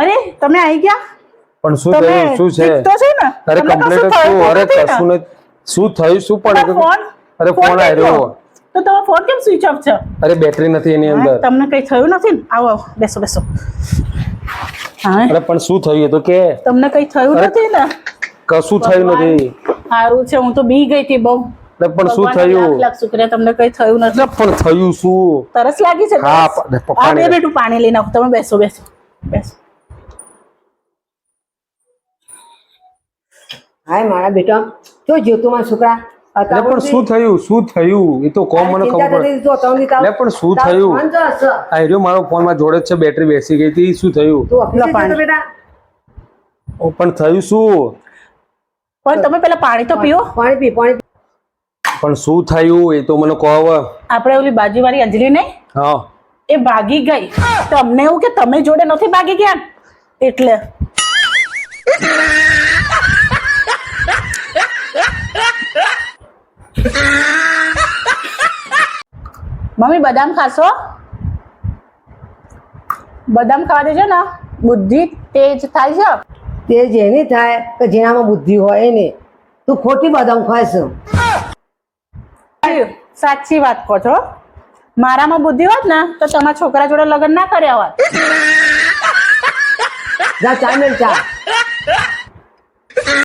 અરે તમે આવી ગયા? પણ શું થયું? શું છે? તો છે ને અરે કમ્પ્લીટ શું? અરે કશું નથી. શું થયું? શું પણ ફોન અરે ફોન આવ્યો તો તમારો ફોન કેમ સ્વિચ ઓફ છે? અરે બેટરી નથી એની અંદર. તમને કઈ થયું નથી ને? આવો બેસો બેસો. હા અરે પણ શું થયું તો કે તમને કઈ થયું નથી ને? કશું થયું નથી. સારું છે, હું તો બી ગઈ હતી બહુ. પણ શું થયું? લાખ શુક્રિયા તમને કઈ થયું નથી. પણ થયું શું? તરસ લાગી છે? હા બે બેટું પાણી લઈને આવો. તમે બેસો બેસો બેસો. હાય મારા બેટા, જો જોતું મારા છોકરા. પણ શું થયું? શું થયું? એ તો કોમ મને ખબર પડે. પણ શું થયું? આ રહ્યો મારો ફોન માં જોડે છે, બેટરી બેસી ગઈ હતી. શું થયું? બેટા પણ થયું શું? પણ તમે પેલા પાણી તો પીઓ. પાણી પી પાણી. પણ શું થયું એ તો મને કહો. આપણે ઓલી બાજુવાળી અંજલિ નહીં, હા, એ ભાગી ગઈ. તો અમને એવું કે તમે જોડે નથી ભાગી ગયા એટલે. મમ્મી બદામ ખાશો? બદામ ખાવા દેજો ને, બુદ્ધિ તેજ થાય છે. તે જેની થાય કે જેનામાં બુદ્ધિ હોય એને. તું ખોટી બદામ ખાઈશ. સાચી વાત કહો છો. મારામાં બુદ્ધિ હોત ને તો તમારા છોકરા જોડે લગ્ન ના કર્યા હોત. જા ચા મેલ ચા.